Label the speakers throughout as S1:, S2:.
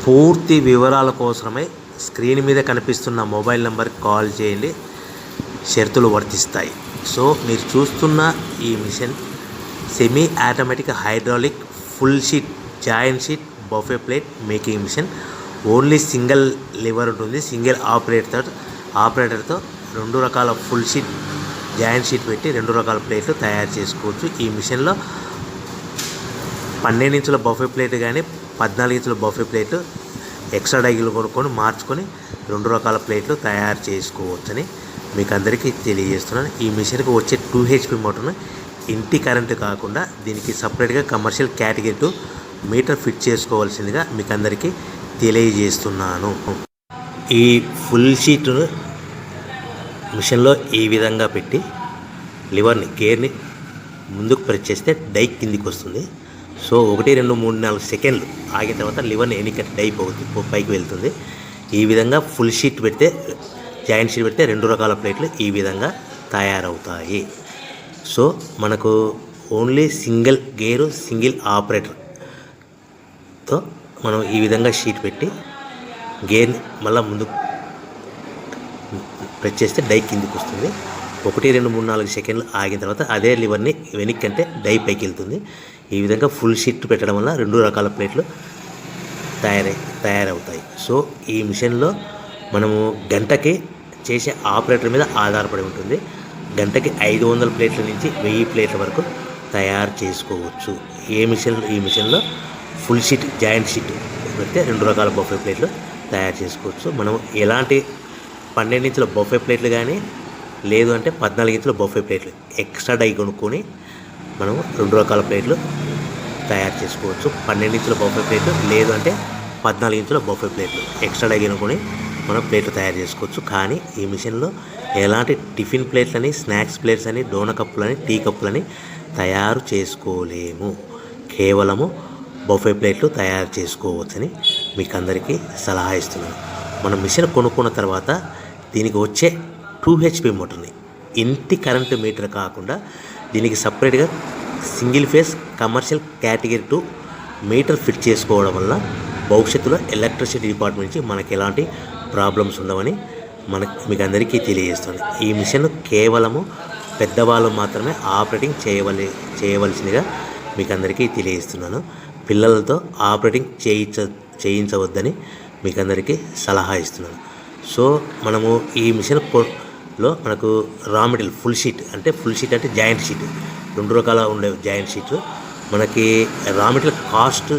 S1: పూర్తి వివరాల కోసమై స్క్రీన్ మీద కనిపిస్తున్న మొబైల్ నెంబర్కి కాల్ చేయండి. షరతులు వర్తిస్తాయి. సో మీరు చూస్తున్న ఈ machine semi automatic hydraulic full sheet joint sheet buffet plate making machine. Only single lever ఉంటుంది. సింగిల్ ఆపరేటర్తో 2 రకాల ఫుల్ షీట్ జాయింట్ షీట్ పెట్టి 2 రకాల ప్లేట్లు తయారు చేసుకోవచ్చు. ఈ మిషన్లో 12 ఇంచుల బఫే ప్లేట్ కానీ 14 ఇంచుల బఫే ప్లేట్ ఎక్స్ట్రా డైలు కొనుక్కొని మార్చుకొని 2 రకాల ప్లేట్లు తయారు చేసుకోవచ్చని మీకు అందరికీ తెలియజేస్తున్నాను. ఈ మిషన్కి వచ్చే 2 HP మోటార్ను ఇంటి కరెంటు కాకుండా దీనికి సపరేట్గా కమర్షియల్ కేటగిరీ 2 మీటర్ ఫిట్ చేసుకోవాల్సిందిగా మీకు అందరికీ తెలియజేస్తున్నాను. ఈ ఫుల్ షీట్ను మిషన్లో ఈ విధంగా పెట్టి లివర్ని గేర్ని ముందుకు ప్రెస్ చేస్తే డై కిందికి వస్తుంది. సో 1 2 3 4 సెకండ్లు ఆగిన తర్వాత లివర్ని ఎన్నిక డై పైకి వెళ్తుంది. ఈ విధంగా ఫుల్ షీట్ పెడితే జాయింట్ షీట్ పెడితే 2 రకాల ప్లేట్లు ఈ విధంగా తయారవుతాయి. సో మనకు ఓన్లీ సింగిల్ గేరు సింగిల్ ఆపరేటర్తో మనం ఈ విధంగా షీట్ పెట్టి గేర్ని మళ్ళీ ముందుకు ప్రెస్ చేస్తే డై కిందికి వస్తుంది. 1 2 3 4 సెకండ్లు ఆగిన తర్వాత అదే లివర్ని వెనక్కి అంటే డై పైకి వెళ్తుంది. ఈ విధంగా ఫుల్ షీట్ పెట్టడం వల్ల 2 రకాల ప్లేట్లు తయారవుతాయి. సో ఈ మిషన్లో మనము గంటకి చేసే ఆపరేటర్ మీద ఆధారపడి ఉంటుంది. గంటకి 500 ప్లేట్ల నుంచి 1000 ప్లేట్ల వరకు తయారు చేసుకోవచ్చు. ఈ మిషన్లో ఫుల్ షీట్ జాయింట్ షీట్ పెడితే 2 రకాల బఫే ప్లేట్లు తయారు చేసుకోవచ్చు. మనం ఎలాంటి 12 ఇంచుల బఫే ప్లేట్లు కానీ లేదు అంటే 14 ఇంచుల బఫే ప్లేట్లు ఎక్స్ట్రా డై కొనుక్కొని మనం 2 రకాల ప్లేట్లు తయారు చేసుకోవచ్చు. 12 ఇంచుల బఫే ప్లేట్లు లేదు అంటే 14 ఇంచుల బఫే ప్లేట్లు ఎక్స్ట్రా డై కొనుక్కొని మనం ప్లేట్లు తయారు చేసుకోవచ్చు. కానీ ఈ మిషన్లో ఎలాంటి టిఫిన్ ప్లేట్లని స్నాక్స్ ప్లేట్స్ అని డోన కప్పులని టీ కప్పులని తయారు చేసుకోలేము. కేవలము బఫే ప్లేట్లు తయారు చేసుకోవచ్చని మీకు అందరికీ సలహా ఇస్తున్నాను. మనం మిషన్ కొనుక్కున్న తర్వాత దీనికి వచ్చే 2 HP మోటార్ని ఇంటి కరెంటు మీటర్ కాకుండా దీనికి సపరేట్గా single phase commercial category 2 metre fit చేసుకోవడం వల్ల భవిష్యత్తులో ఎలక్ట్రిసిటీ డిపార్ట్మెంట్ నుంచి మనకి ఎలాంటి ప్రాబ్లమ్స్ ఉండవని మీకు అందరికీ తెలియజేస్తుంది. ఈ మిషన్ కేవలము పెద్దవాళ్ళు మాత్రమే ఆపరేటింగ్ చేయవలసిందిగా మీకు అందరికీ తెలియజేస్తున్నాను. పిల్లలతో ఆపరేటింగ్ చేయించవద్దని మీకు అందరికీ సలహా ఇస్తున్నాను. సో మనము ఈ మిషన్లో మనకు రా మెటీరియల్ ఫుల్ షీట్ అంటే జాయింట్ షీట్ 2 రకాల ఉండే జాయింట్ షీట్ మనకి రా మెటీరియల్ కాస్ట్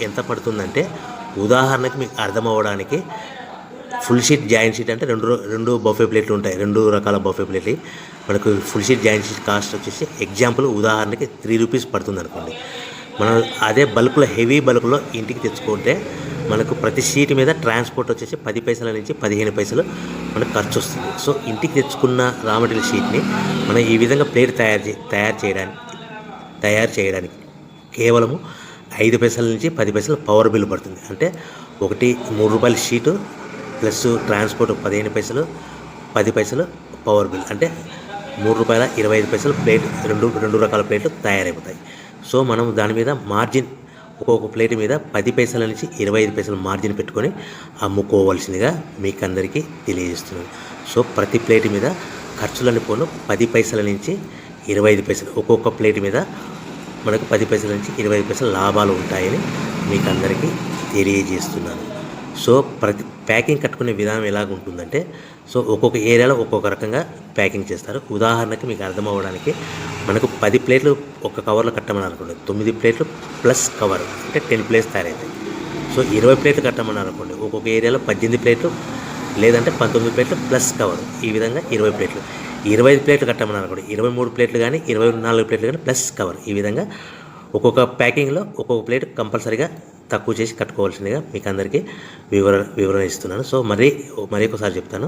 S1: ఎంత పడుతుందంటే ఉదాహరణకి మీకు అర్థం అవ్వడానికి ఫుల్ షీట్ జాయింట్ షీట్ అంటే 2 బఫే ప్లేట్లు ఉంటాయి. 2 రకాల బఫే ప్లేట్లు మనకు full sheet joint sheet cost వచ్చేసి ఎగ్జాంపుల్ ఉదాహరణకి 3 రూపీస్ పడుతుంది అనుకోండి. మనం అదే బల్క్లో హెవీ బల్క్లో ఇంటికి తెచ్చుకుంటే మనకు ప్రతి షీట్ మీద ట్రాన్స్పోర్ట్ వచ్చేసి 10 పైసల నుంచి 15 పైసలు మనకు ఖర్చు వస్తుంది. సో ఇంటికి తెచ్చుకున్న రా మెటీరియల్ షీట్ని మనం ఈ విధంగా ప్లేట్ తయారు చేయడానికి కేవలము 5 పైసల నుంచి 10 పైసలు పవర్ బిల్ పడుతుంది. అంటే ఒకటి 3 రూపాయల షీటు ప్లస్ ట్రాన్స్పోర్ట్ 15 పైసలు 10 పైసలు పవర్ బిల్ అంటే 3 రూపాయల 25 పైసలు ప్లేట్ 2 రకాల ప్లేట్లు తయారైపోతాయి. సో మనం దాని మీద మార్జిన్ ఒక్కొక్క ప్లేట్ మీద 10 పైసల నుంచి 25 పైసలు మార్జిన్ పెట్టుకొని అమ్ముకోవాల్సిందిగా మీకు అందరికీ తెలియజేస్తున్నాను. సో ప్రతి ప్లేట్ మీద ఖర్చులని పోను 10 పైసల నుంచి 25 పైసలు ఒక్కొక్క ప్లేట్ మీద మనకు 10 పైసల నుంచి 25 పైసలు లాభాలు ఉంటాయని మీకు అందరికీ తెలియజేస్తున్నాను. సో ప్రతి ప్యాకింగ్ కట్టుకునే విధానం ఎలాగ ఉంటుందంటే సో ఒక్కొక్క ఏరియాలో ఒక్కొక్క రకంగా ప్యాకింగ్ చేస్తారు. ఉదాహరణకి మీకు అర్థం అవ్వడానికి మనకు 10 ప్లేట్లు ఒక కవర్లో కట్టమని అనుకోండి, 9 ప్లేట్లు ప్లస్ కవర్ అంటే 10 ప్లేట్స్ తయారవుతాయి. సో 20 ప్లేట్లు కట్టమని అనుకోండి, ఒక్కొక్క ఏరియాలో 18 ప్లేట్లు లేదంటే 19 ప్లేట్లు ప్లస్ కవర్ ఈ విధంగా 20 ప్లేట్లు. 25 ప్లేట్లు కట్టమని అనుకోండి, 23 ప్లేట్లు కానీ 24 ప్లేట్లు కానీ ప్లస్ కవర్ ఈ విధంగా ఒక్కొక్క ప్యాకింగ్లో ఒక్కొక్క ప్లేట్ కంపల్సరీగా తక్కువ చేసి కట్టుకోవాల్సిందిగా మీకు అందరికీ వివరణ ఇస్తున్నాను. సో మరి ఒకసారి చెప్తాను.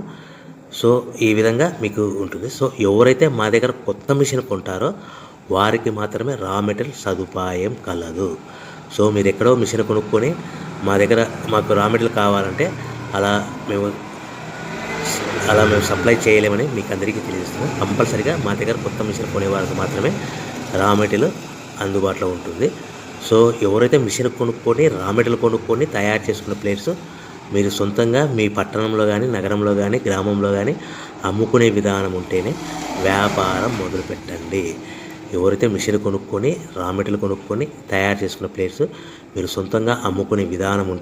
S1: సో ఈ విధంగా మీకు ఉంటుంది. సో ఎవరైతే మా దగ్గర కొత్త మిషన్ కొంటారో వారికి మాత్రమే రా మెటీరియల్ సదుపాయం కలదు. సో మీరు ఎక్కడో మిషన్ కొనుక్కొని మాకు రా మెటీరియల్ కావాలంటే అలా మేము సప్లై చేయలేమని మీకు అందరికీ తెలియజేస్తున్నాం. కంపల్సరీగా మా దగ్గర కొత్త మిషన్ కొనే వారికి మాత్రమే రా మెటీరియల్ అందుబాటులో ఉంటుంది. సో ఎవరైతే మిషన్ కొనుక్కొని రా మెటీరియల్ కొనుక్కొని తయారు చేసుకున్న ప్లేట్స్ మీరు సొంతంగా మీ పట్టణంలో కానీ నగరంలో కానీ గ్రామంలో కానీ అమ్ముకునే విధానం ఉంటేనే వ్యాపారం మొదలుపెట్టండి. ఎవరైతే మిషన్ కొనుక్కొని రా మెటీరియల్ కొనుక్కొని తయారు చేసుకున్న ప్లేట్స్ మీరు సొంతంగా అమ్ముకునే విధానం ఉంటే